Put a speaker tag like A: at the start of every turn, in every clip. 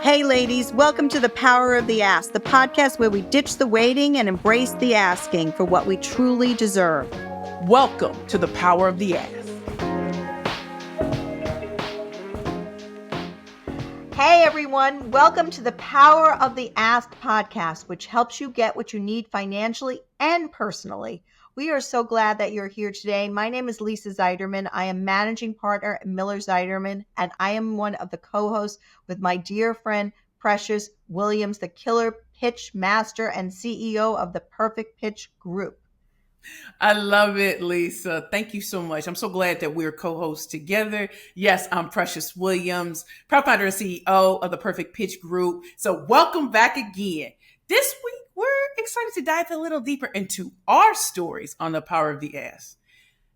A: Hey, ladies, welcome to The Power of the Ask, the podcast where we ditch the waiting and embrace the asking for what we truly deserve.
B: Welcome to The Power of the Ask.
A: Hey, everyone, welcome to The Power of the Ask podcast, which helps you get what you need financially and personally. We are so glad that you're here today. My name is Lisa Zeiderman. I am managing partner at Miller Zeiderman, and I am one of the co-hosts with my dear friend, Precious Williams, the killer pitch master and CEO of the Perfect Pitch Group.
B: I love it, Lisa. Thank you so much. I'm so glad that we're co-hosts together. Yes, I'm Precious Williams, proud founder and CEO of the Perfect Pitch Group. So welcome back again. This week, we're excited to dive a little deeper into our stories on the Power of the Ask.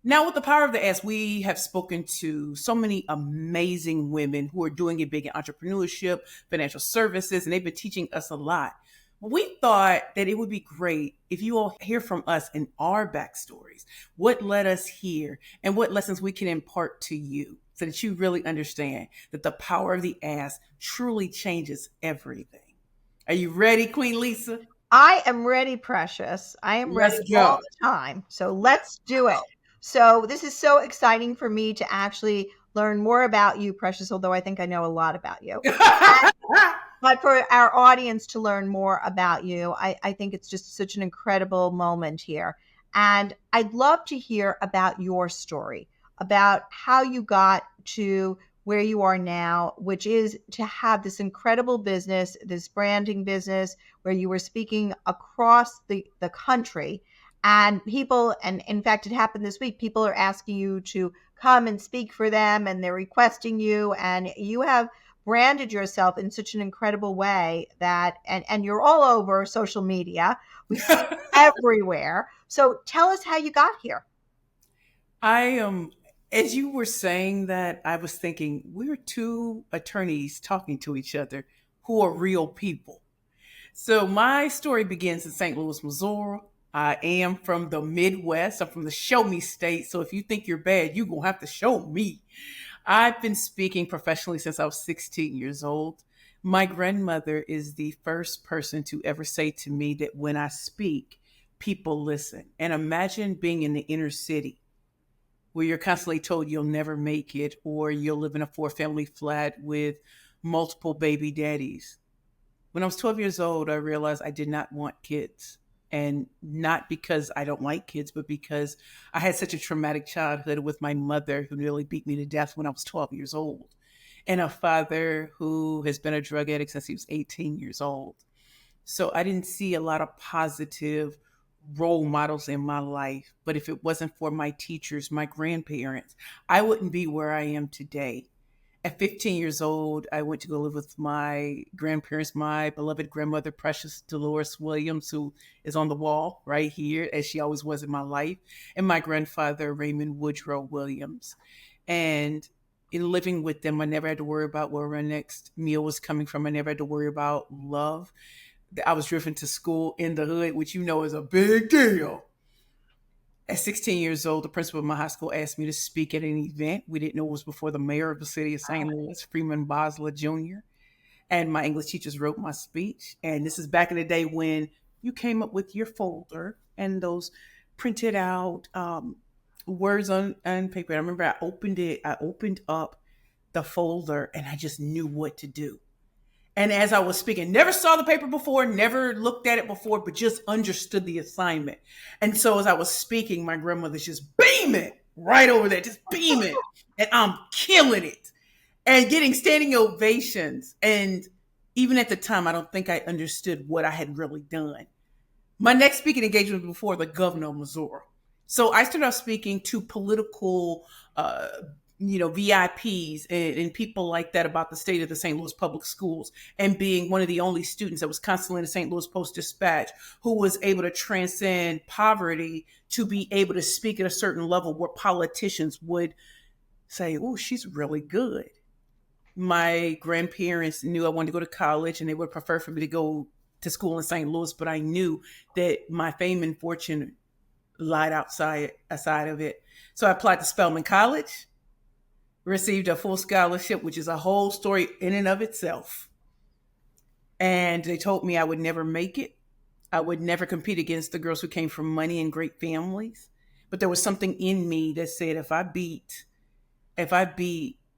B: Now, with the Power of the Ask, we have spoken to so many amazing women who are doing it big in entrepreneurship, financial services, and they've been teaching us a lot. We thought that it would be great if you all hear from us in our backstories, what led us here, and what lessons we can impart to you so that you really understand that the power of the ask truly changes everything. Are you ready, Queen Lisa?
A: I am ready, Precious. I am ready all the time. So let's do it. So this is so exciting for me to actually learn more about you, Precious, although I think I know a lot about you. But for our audience to learn more about you, I think it's just such an incredible moment here. And I'd love to hear about your story, about how you got to where you are now, which is to have this incredible business, this branding business where you were speaking across the country. And people, and in fact, it happened this week, people are asking you to come and speak for them and they're requesting you. And you have branded yourself in such an incredible way that, and you're all over social media. We see you everywhere. So tell us how you got here.
B: I am, as you were saying that, I was thinking we're two attorneys talking to each other who are real people. So my story begins in St. Louis, Missouri. I am from the Midwest. I'm from the show me state. So if you think you're bad, you're going to have to show me. I've been speaking professionally since I was 16 years old. My grandmother is the first person to ever say to me that when I speak, people listen. And imagine being in the inner city where you're constantly told you'll never make it or you'll live in a 4-family flat with multiple baby daddies. When I was 12 years old, I realized I did not want kids. And not because I don't like kids, but because I had such a traumatic childhood with my mother who nearly beat me to death when I was 12 years old, and a father who has been a drug addict since he was 18 years old. So I didn't see a lot of positive role models in my life. But if it wasn't for my teachers, my grandparents, I wouldn't be where I am today. At 15 years old, I went to go live with my grandparents, my beloved grandmother, Precious Dolores Williams, who is on the wall right here, as she always was in my life, and my grandfather, Raymond Woodrow Williams. And in living with them, I never had to worry about where my next meal was coming from. I never had to worry about love. I was driven to school in the hood, which you know is a big deal. At 16 years old, the principal of my high school asked me to speak at an event. We didn't know it was before the mayor of the city of St. Louis, Freeman Bosler Jr. And my English teachers wrote my speech. And this is back in the day when you came up with your folder and those printed out words on paper. I remember I opened up the folder and I just knew what to do. And as I was speaking, never saw the paper before, never looked at it before, but just understood the assignment. And so as I was speaking, my grandmother's just beaming right over there, just beaming. And I'm killing it and getting standing ovations. And even at the time, I don't think I understood what I had really done. My next speaking engagement was before the governor of Missouri. So I started off speaking to political VIPs and people like that about the state of the St. Louis public schools, and being one of the only students that was constantly in the St. Louis Post-Dispatch who was able to transcend poverty to be able to speak at a certain level where politicians would say, oh, she's really good. My grandparents knew I wanted to go to college and they would prefer for me to go to school in St. Louis, but I knew that my fame and fortune lied outside of it. So I applied to Spelman College, received a full scholarship, which is a whole story in and of itself. And they told me I would never make it. I would never compete against the girls who came from money and great families. But there was something in me that said if I beat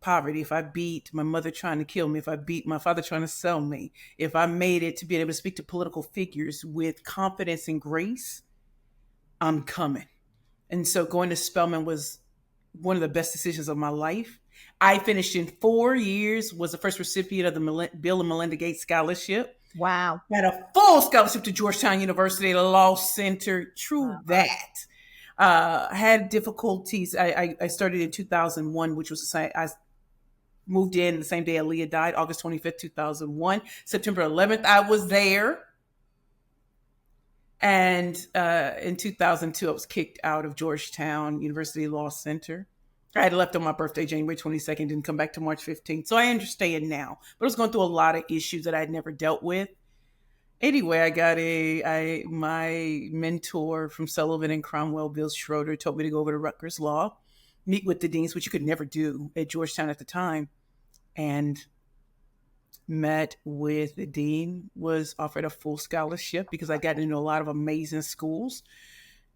B: poverty, if I beat my mother trying to kill me, if I beat my father trying to sell me, if I made it to be able to speak to political figures with confidence and grace, I'm coming. And so going to Spelman was one of the best decisions of my life. I finished in 4 years, was the first recipient of the Bill and Melinda Gates Scholarship.
A: Wow.
B: Had a full scholarship to Georgetown University, the Law Center. True
A: Wow.
B: that. Had difficulties. I started in 2001, which was I moved in the same day Aaliyah died, August 25th, 2001. September 11th, I was there. And in 2002, I was kicked out of Georgetown University Law Center. I had left on my birthday, January 22nd, didn't come back to March 15th. So I understand now. But I was going through a lot of issues that I had never dealt with. Anyway, I got my mentor from Sullivan and Cromwell, Bill Schroeder, told me to go over to Rutgers Law, meet with the deans, which you could never do at Georgetown at the time, and met with the dean, was offered a full scholarship because I got into a lot of amazing schools,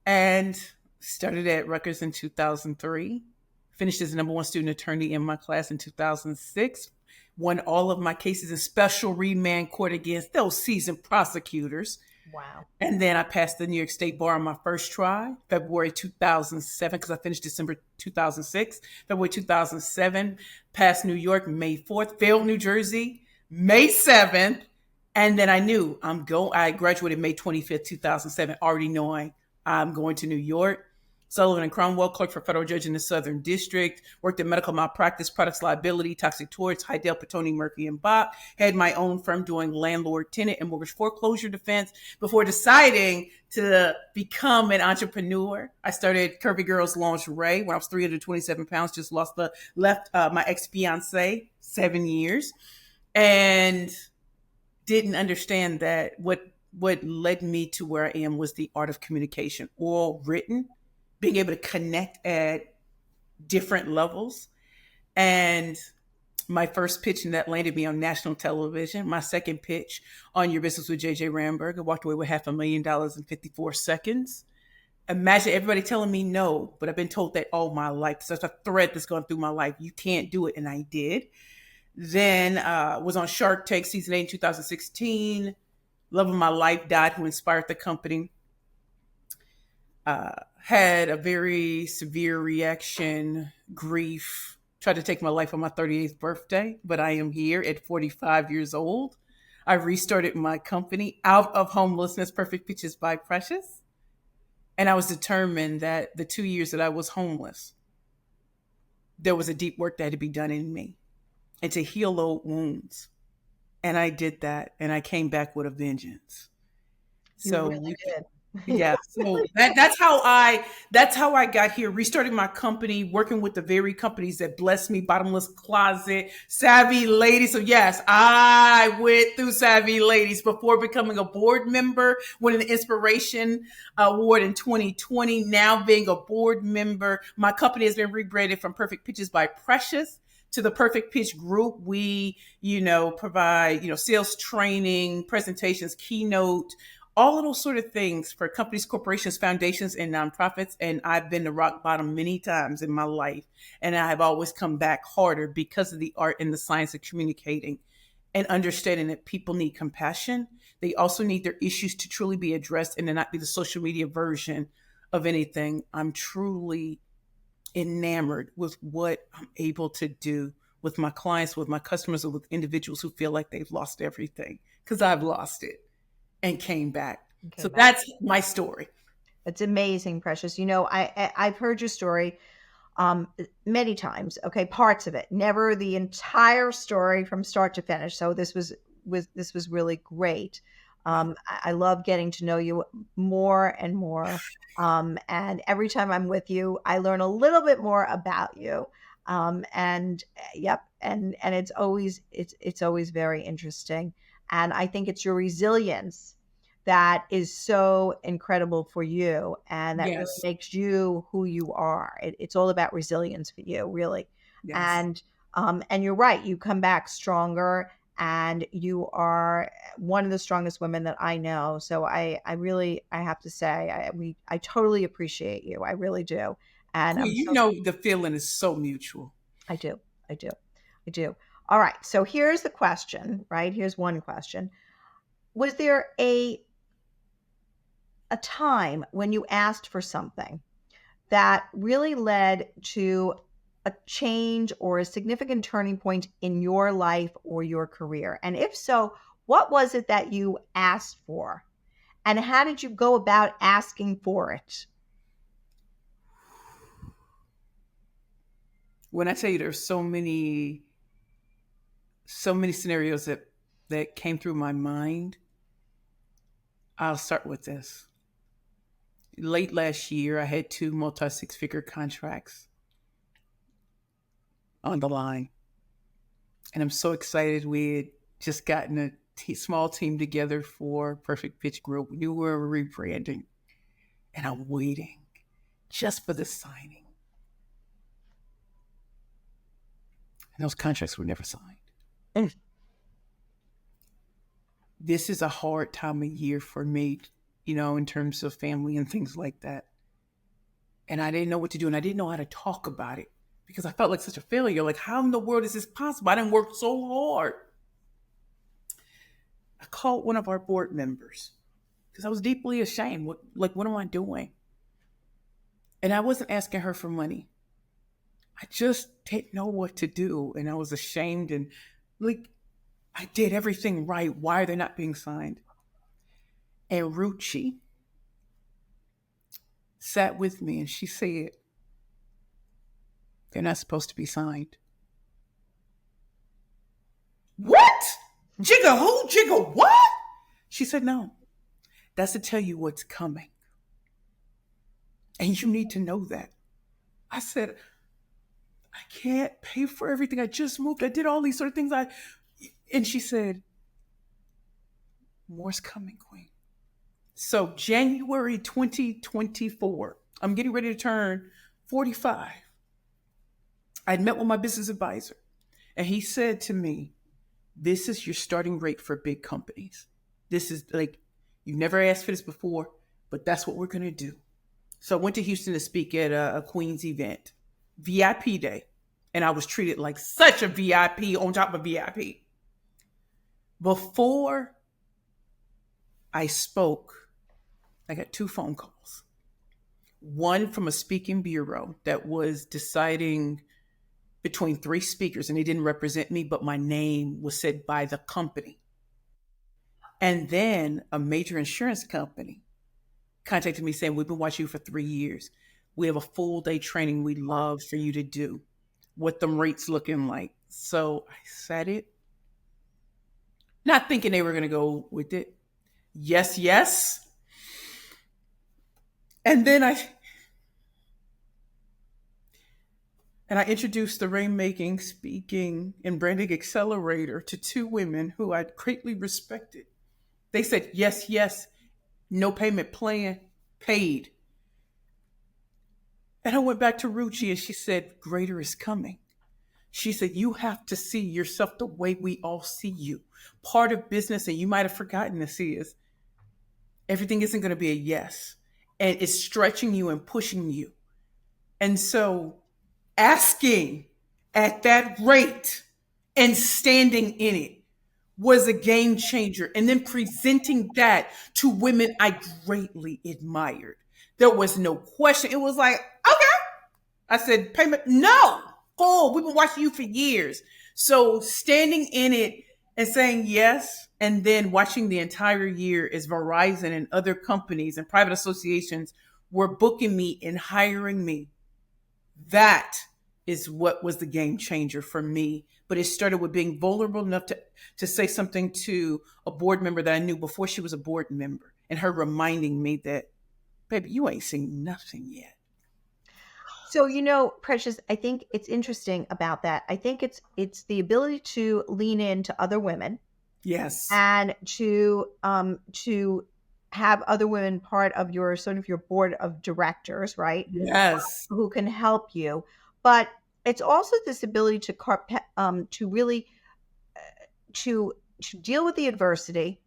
B: and started at Rutgers in 2003, finished as the number one student attorney in my class in 2006, won all of my cases in special remand court against those seasoned prosecutors.
A: Wow.
B: And then I passed the New York State Bar on my first try, February 2007, because I finished December 2006. February 2007, passed New York May 4th, failed New Jersey May 7th. And then I knew I graduated May 25th, 2007, already knowing I'm going to New York. Sullivan and Cromwell, clerk for federal judge in the Southern District, worked in medical malpractice, products liability, toxic torts, Heidel, Petoni, Murphy, and Bach. Had my own firm doing landlord, tenant, and mortgage foreclosure defense before deciding to become an entrepreneur. I started Curvy Girls Lingerie when I was 327 pounds, just left my ex-fiance 7 years, and didn't understand that what led me to where I am was the art of communication, oral, written, being able to connect at different levels. And my first pitch, and that landed me on national television. My second pitch, On Your Business with JJ Ramberg, I walked away with $500,000 in 54 seconds. Imagine everybody telling me no, but I've been told that all my life. So that's a thread that's gone through my life. You can't do it. And I did. Then was on Shark Tank season 8 in 2016. Love of my life died, who inspired the company. Had a very severe reaction, grief, tried to take my life on my 38th birthday, but I am here at 45 years old. I restarted my company out of homelessness, Perfect Pitches by Precious. And I was determined that the 2 years that I was homeless, there was a deep work that had to be done in me and to heal old wounds. And I did that, and I came back with a vengeance.
A: You
B: So
A: really did.
B: yeah, so that's how I got here. Restarting my company, working with the very companies that blessed me, Bottomless Closet, Savvy Ladies. So yes, I went through Savvy Ladies before becoming a board member, winning the Inspiration Award in 2020. Now being a board member, my company has been rebranded from Perfect Pitches by Precious to the Perfect Pitch Group. We, provide, sales training, presentations, keynote, all of those sort of things for companies, corporations, foundations, and nonprofits. And I've been to rock bottom many times in my life. And I have always come back harder because of the art and the science of communicating and understanding that people need compassion. They also need their issues to truly be addressed and to not be the social media version of anything. I'm truly enamored with what I'm able to do with my clients, with my customers, or with individuals who feel like they've lost everything, because I've lost it and came back. So that's my story.
A: It's amazing, Precious. I've heard your story many times. Okay, parts of it, never the entire story from start to finish. So this was really great. I love getting to know you more and more. And every time I'm with you, I learn a little bit more about you. And yep, and it's always very interesting. And I think it's your resilience that is so incredible for you, and that really
B: Yes.
A: makes you who you are. It's all about resilience for you, really.
B: Yes.
A: And you're right. You come back stronger, and you are one of the strongest women that I know. So I really, I have to say, I totally appreciate you. I really do. And
B: Queen,
A: I'm
B: you
A: so,
B: know the feeling is so mutual.
A: I do, I do, I do. All right. So here's the question, right? Here's one question. Was there a time when you asked for something that really led to a change or a significant turning point in your life or your career? And if so, what was it that you asked for? And how did you go about asking for it?
B: When I tell you there's so many scenarios that came through my mind, I'll start with this. Late last year, I had two multi six figure contracts on the line. And I'm so excited. We had just gotten a small team together for Perfect Pitch Group. We knew we were rebranding. And I'm waiting just for the signing. And those contracts were never signed.
A: Mm.
B: This is a hard time of year for me, in terms of family and things like that. And I didn't know what to do. And I didn't know how to talk about it because I felt like such a failure. Like, how in the world is this possible? I didn't work so hard. I called one of our board members because I was deeply ashamed. What am I doing? And I wasn't asking her for money. I just didn't know what to do. And I was ashamed and like, I did everything right. Why are they not being signed? And Ruchi sat with me and she said, they're not supposed to be signed. What? Jigga who? Jigga what? She said, no, that's to tell you what's coming. And you need to know that. I said, I can't pay for everything. I just moved. I did all these sort of things. And she said, more's coming, Queen. So January 2024, I'm getting ready to turn 45. I'd met with my business advisor, and he said to me, this is your starting rate for big companies. This is like, you've never asked for this before, but that's what we're going to do. So I went to Houston to speak at a Queen's event, VIP day, and I was treated like such a VIP on top of VIP. Before I spoke, I got two phone calls. One from a speaking bureau that was deciding between three speakers, and they didn't represent me, but my name was said by the company. And then a major insurance company contacted me saying, we've been watching you for 3 years. We have a full day training we'd love for you to do. What the rates looking like. So I said it, not thinking they were going to go with it. Yes, yes. And then I introduced the Rainmaking, Speaking, and Branding Accelerator to two women who I greatly respected. They said, yes, yes, no payment plan, paid. And I went back to Ruchi and she said, greater is coming. She said, you have to see yourself the way we all see you. Part of business, and you might have forgotten this, is everything isn't going to be a yes. And it's stretching you and pushing you. And so asking at that rate and standing in it was a game changer. And then presenting that to women I greatly admired. There was no question. It was like, okay. I said, payment, no. Oh, we've been watching you for years. So standing in it and saying yes, and then watching the entire year as Verizon and other companies and private associations were booking me and hiring me. That is what was the game changer for me. But it started with being vulnerable enough to say something to a board member that I knew before she was a board member, and her reminding me that, baby, you ain't seen nothing yet.
A: So, Precious, I think it's interesting about that. I think it's the ability to lean into other women
B: Yes.
A: and to have other women part of your sort of your board of directors, right?
B: Yes.
A: Who can help you. But it's also this ability to really to deal with the adversity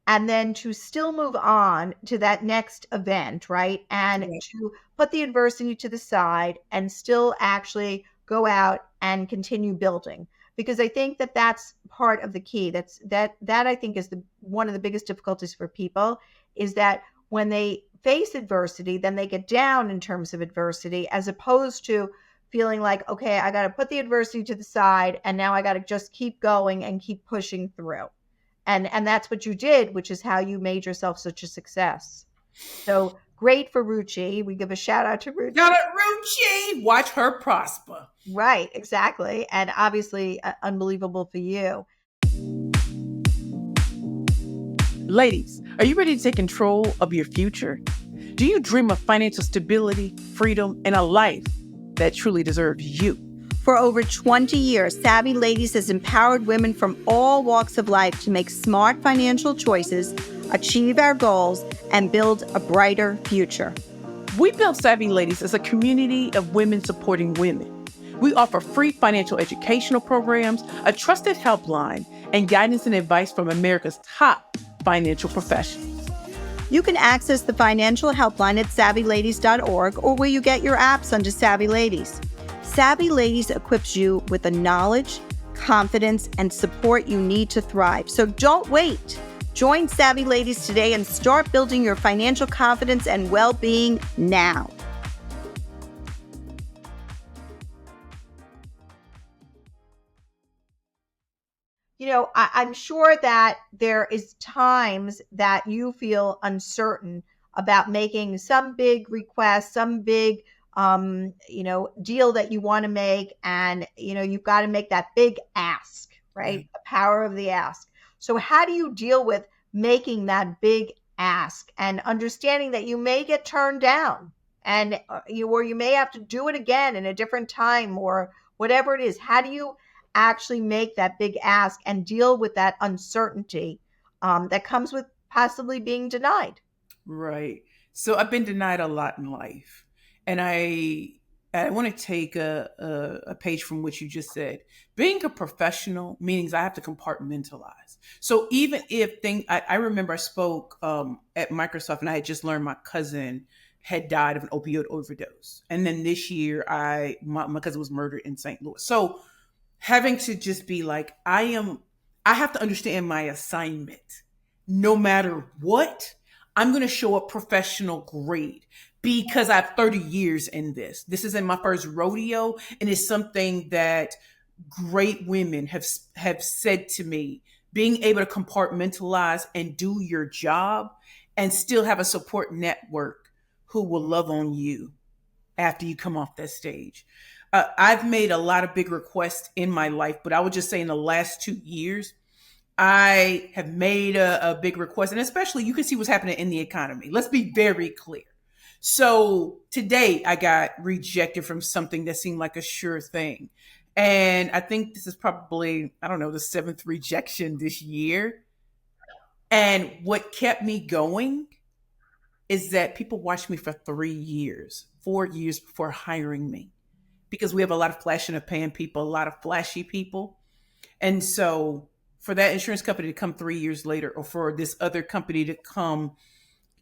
A: and then to still move on to that next event, right? And
B: Yeah.
A: to put the adversity to the side and still actually go out and continue building. Because I think that that's part of the key. That I think is the one of the biggest difficulties for people is that when they face adversity, then they get down in terms of adversity, as opposed to feeling like, okay, I got to put the adversity to the side and now I got to just keep going and keep pushing through. And that's what you did, which is how you made yourself such a success. So great for Ruchi. We give a shout out to
B: Shout
A: Ruchi.
B: out Ruchi. Watch her prosper.
A: Right, exactly. And obviously unbelievable for you.
B: Ladies, are you ready to take control of your future? Do you dream of financial stability, freedom, and a life that truly deserves you?
A: For over 20 years, Savvy Ladies has empowered women from all walks of life to make smart financial choices, achieve our goals, and build a brighter future.
B: We built Savvy Ladies as a community of women supporting women. We offer free financial educational programs, a trusted helpline, and guidance and advice from America's top financial professionals.
A: You can access the financial helpline at savvyladies.org or where you get your apps under Savvy Ladies. Savvy Ladies equips you with the knowledge, confidence, and support you need to thrive. So don't wait. Join Savvy Ladies today and start building your financial confidence and well-being now. I'm sure that there is times that you feel uncertain about making some big request, some big, deal that you want to make. And, you've got to make that big ask, right?
B: Yeah.
A: The power of the ask. So how do you deal with making that big ask and understanding that you may get turned down and you may have to do it again in a different time or whatever it is? How do you actually make that big ask and deal with that uncertainty that comes with possibly being denied?
B: Right. So I've been denied a lot in life. And I want to take a page from what you just said. Being a professional means I have to compartmentalize. So even if I remember I spoke at Microsoft and I had just learned my cousin had died of an opioid overdose. And then this year my cousin was murdered in St. Louis. So having to just be like, I have to understand my assignment. No matter what, I'm going to show up professional grade because I have 30 years in this. This isn't my first rodeo, and it's something that great women have said to me. Being able to compartmentalize and do your job and still have a support network who will love on you after you come off that stage. I've made a lot of big requests in my life, but I would just say in the last 2 years, I have made a big request. And especially, you can see what's happening in the economy. Let's be very clear. So today, I got rejected from something that seemed like a sure thing. And I think this is probably, I don't know, the seventh rejection this year. And what kept me going is that people watched me for 3 years, 4 years before hiring me, because we have a lot of flash and pan people, a lot of flashy people. And so for that insurance company to come 3 years later, or for this other company to come,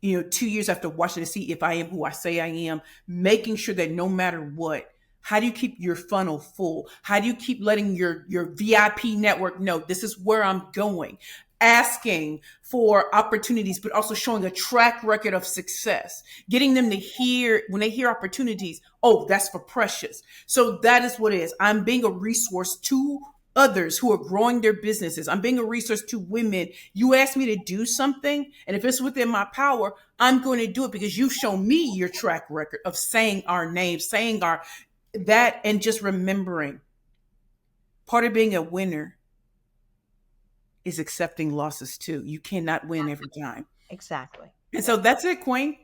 B: 2 years after watching to see if I am who I say I am, making sure that no matter what, how do you keep your funnel full? How do you keep letting your VIP network know this is where I'm going? Asking for opportunities, but also showing a track record of success, getting them to hear when they hear opportunities, oh, that's for Precious. So that is what it is. I'm being a resource to others who are growing their businesses. I'm being a resource to women. You ask me to do something, and if it's within my power, I'm going to do it because you've shown me your track record of saying our names, saying that, and just remembering part of being a winner is accepting losses too. You cannot win every time.
A: Exactly.
B: And so that's it, Queen.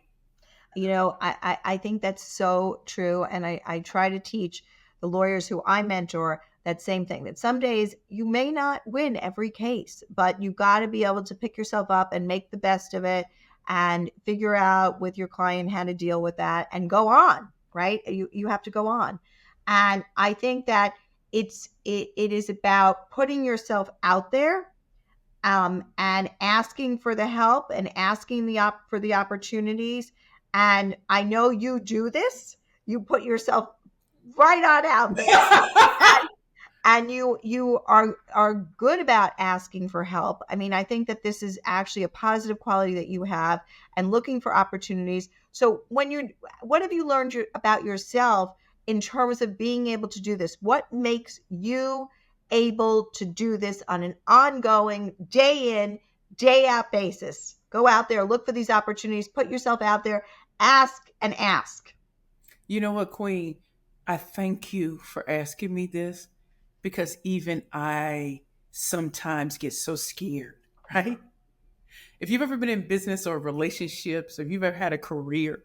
A: I think that's so true. And I try to teach the lawyers who I mentor that same thing, that some days you may not win every case, but you got to be able to pick yourself up and make the best of it and figure out with your client how to deal with that and go on, right? You have to go on. And I think that it is about putting yourself out there, and asking for the help and asking for the opportunities. And I know you do this. You put yourself right on out there, and you are good about asking for help. I mean, I think that this is actually a positive quality that you have, and looking for opportunities. So what have you learned about yourself in terms of being able to do this? What makes you able to do this on an ongoing, day in, day out basis? Go out there, look for these opportunities, put yourself out there, ask and ask.
B: You know what, Queen? I thank you for asking me this, because even I sometimes get so scared, right? If you've ever been in business or relationships, or if you've ever had a career,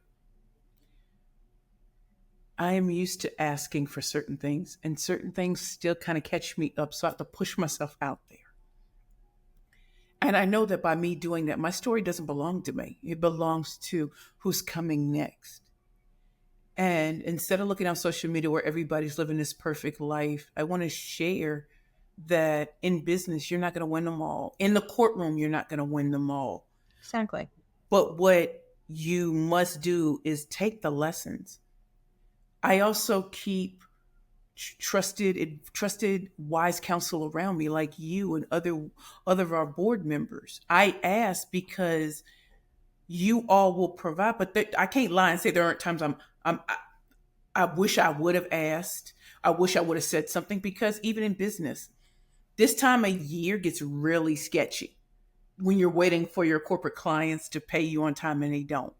B: I am used to asking for certain things, and certain things still kind of catch me up. So I have to push myself out there. And I know that by me doing that, my story doesn't belong to me, it belongs to who's coming next. And instead of looking on social media where everybody's living this perfect life, I want to share that in business, you're not going to win them all. In the courtroom, you're not going to win them all.
A: Exactly.
B: But what you must do is take the lessons. I also keep trusted wise counsel around me, like you and other of our board members. I ask because you all will provide, but I can't lie and say there aren't times I wish I would have asked. I wish I would have said something, because even in business, this time of year gets really sketchy when you're waiting for your corporate clients to pay you on time and they don't.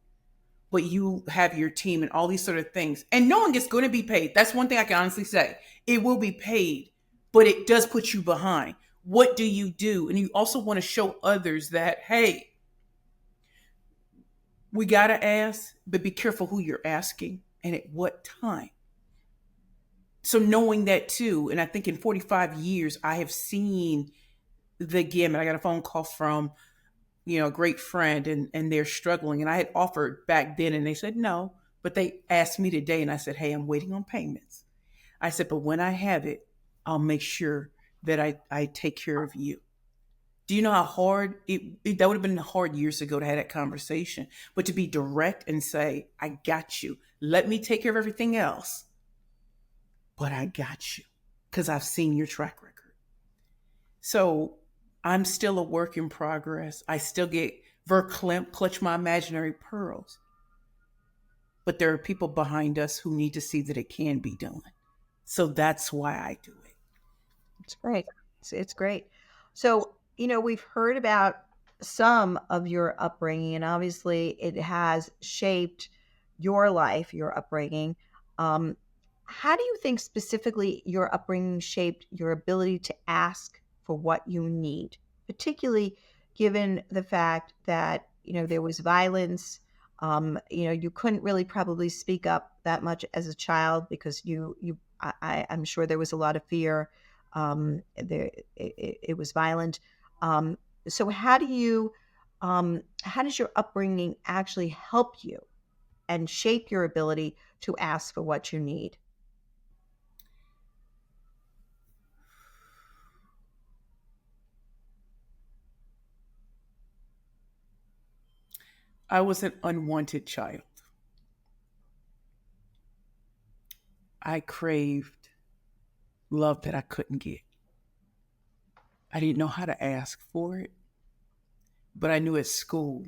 B: But you have your team and all these sort of things, and no one gets going to be paid. That's one thing I can honestly say. It will be paid, but it does put you behind. What do you do? And you also want to show others that, hey, we got to ask, but be careful who you're asking and at what time. So knowing that too, and I think in 45 years, I have seen the gamut. I got a phone call from, a great friend, and they're struggling. And I had offered back then and they said no, but they asked me today and I said, hey, I'm waiting on payments. I said, but when I have it, I'll make sure that I take care of you. Do you know how hard that would have been hard years ago to have that conversation, but to be direct and say, I got you. Let me take care of everything else, but I got you because I've seen your track record. So I'm still a work in progress. I still get verklempt, clutch my imaginary pearls. But there are people behind us who need to see that it can be done. So that's why I do it.
A: It's great. It's great. So, we've heard about some of your upbringing, and obviously it has shaped your life, your upbringing. Um, how do you think specifically your upbringing shaped your ability to ask for what you need, particularly given the fact that, there was violence? You couldn't really probably speak up that much as a child because I'm sure there was a lot of fear. It was violent. So how does your upbringing actually help you and shape your ability to ask for what you need?
B: I was an unwanted child. I craved love that I couldn't get. I didn't know how to ask for it, but I knew at school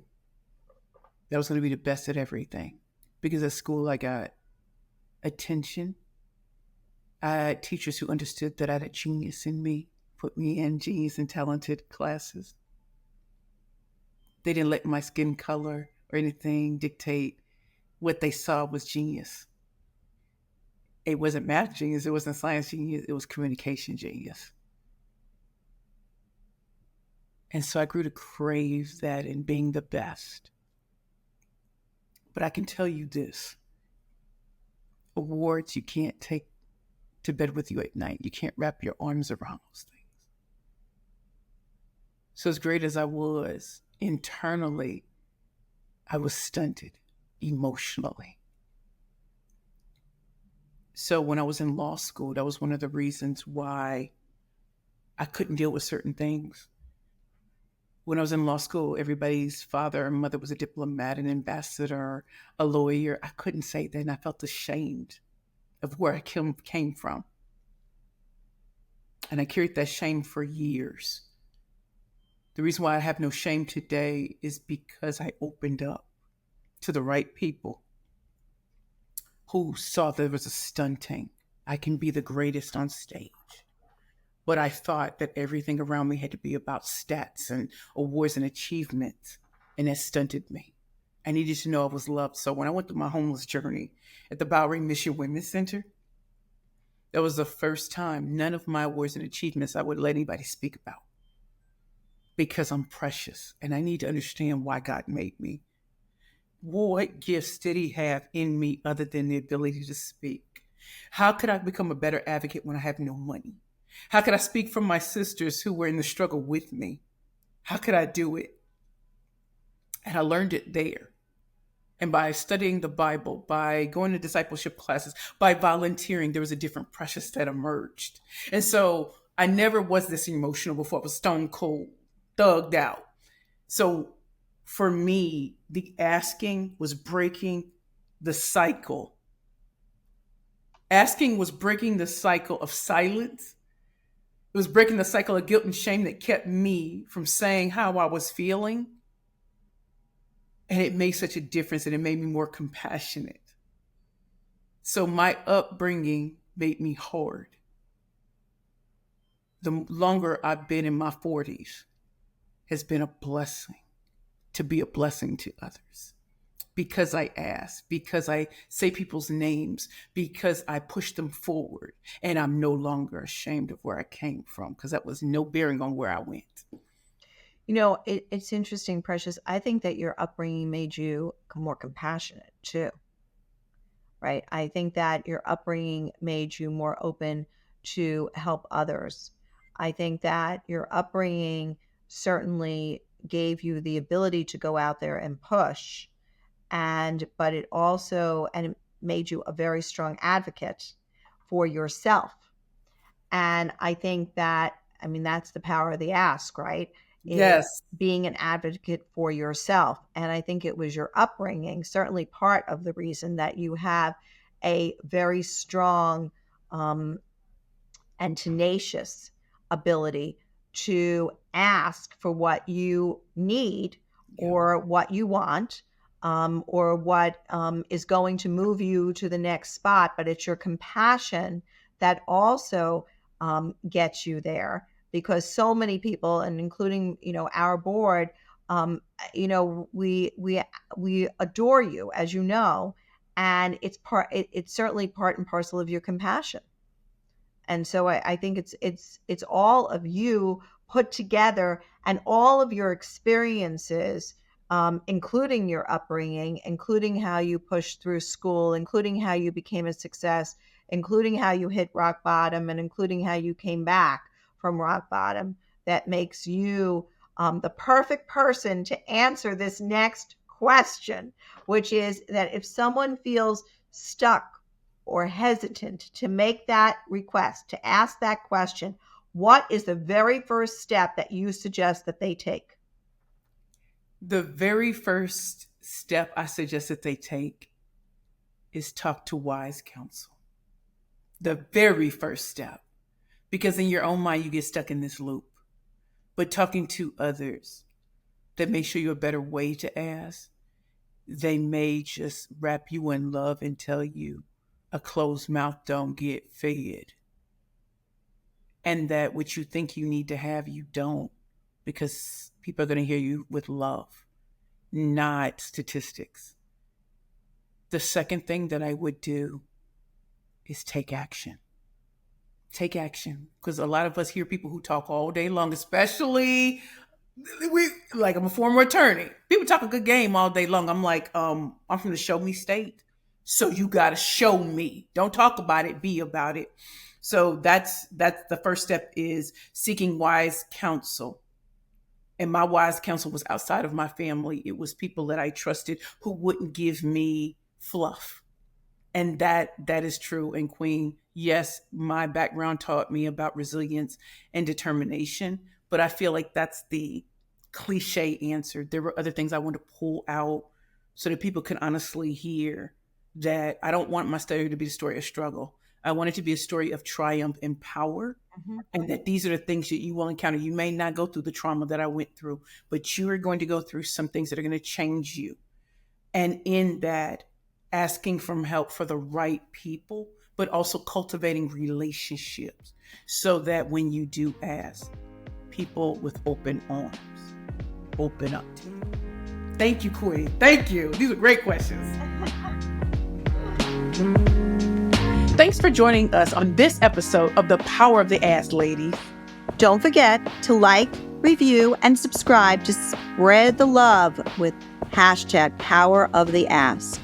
B: that I was going to be the best at everything. Because at school, I got attention. I had teachers who understood that I had a genius in me, put me in genius and talented classes. They didn't let my skin color or anything dictate what they saw was genius. It wasn't math genius, it wasn't science genius, it was communication genius. And so I grew to crave that in being the best. But I can tell you this: awards you can't take to bed with you at night. You can't wrap your arms around those things. So, as great as I was internally, I was stunted emotionally. So when I was in law school, that was one of the reasons why I couldn't deal with certain things. When I was in law school, everybody's father and mother was a diplomat, an ambassador, a lawyer. I couldn't say that, and I felt ashamed of where I came from. And I carried that shame for years. The reason why I have no shame today is because I opened up to the right people who saw there was a stunting. I can be the greatest on stage. But I thought that everything around me had to be about stats and awards and achievements, and that stunted me. I needed to know I was loved. So when I went through my homeless journey at the Bowery Mission Women's Center, that was the first time none of my awards and achievements I would let anybody speak about, because I'm precious and I need to understand why God made me. What gifts did He have in me other than the ability to speak? How could I become a better advocate when I have no money? How could I speak for my sisters who were in the struggle with me? How could I do it? And I learned it there. And by studying the Bible, by going to discipleship classes, by volunteering, there was a different precious that emerged. And so I never was this emotional before. I was stone cold, thugged out. So for me, the asking was breaking the cycle. Asking was breaking the cycle of silence. It was breaking the cycle of guilt and shame that kept me from saying how I was feeling. And it made such a difference, and it made me more compassionate. So my upbringing made me hard. The longer I've been in my 40s has been a blessing, to be a blessing to others. Because I ask, because I say people's names, because I push them forward, and I'm no longer ashamed of where I came from, because that was no bearing on where I went.
A: It's interesting, Precious. I think that your upbringing made you more compassionate too, right? I think that your upbringing made you more open to help others. I think that your upbringing certainly gave you the ability to go out there and push, but it also and it made you a very strong advocate for yourself. And I think that, I mean, that's the power of the ask, right? Is
B: Yes.
A: being an advocate for yourself. And I think it was your upbringing, certainly part of the reason that you have a very strong um, and tenacious ability to ask for what you need
B: Yeah.
A: or what you want, or what is going to move you to the next spot. But it's your compassion that also gets you there, because so many people, and including our board, we adore you, as you know, and it's certainly part and parcel of your compassion. And so I think it's all of you put together, and all of your experiences, including your upbringing, including how you pushed through school, including how you became a success, including how you hit rock bottom, and including how you came back from rock bottom, that makes you the perfect person to answer this next question, which is that if someone feels stuck or hesitant to make that request, to ask that question, what is the very first step that you suggest that they take?
B: The very first step I suggest that they take is talk to wise counsel. The very first step. Because in your own mind, you get stuck in this loop. But talking to others that may show you a better way to ask, they may just wrap you in love and tell you a closed mouth don't get fed. And that what you think you need to have, you don't. Because people are going to hear you with love, not statistics. The second thing that I would do is take action. Take action. Because a lot of us hear people who talk all day long, especially I'm a former attorney. People talk a good game all day long. I'm like, I'm from the show me state. So you gotta show me. Don't talk about it, be about it. So that's the first step, is seeking wise counsel. And my wise counsel was outside of my family. It was people that I trusted who wouldn't give me fluff And that is true. And Queen, yes, my background taught me about resilience and determination, but I feel like that's the cliche answer. There were other things I want to pull out so that people can honestly hear that I don't want my story to be a story of struggle. I want it to be a story of triumph and power,
A: Mhm.
B: and that these are the things that you will encounter. You may not go through the trauma that I went through, but you are going to go through some things that are going to change you. And in that, asking for help for the right people, but also cultivating relationships so that when you do ask, people with open arms open up to you. Thank you, Queen. Thank you. These are great questions. Thanks for joining us on this episode of The Power of the Ask, ladies.
A: Don't forget to like, review, and subscribe to spread the love with #PowerOfTheAsk.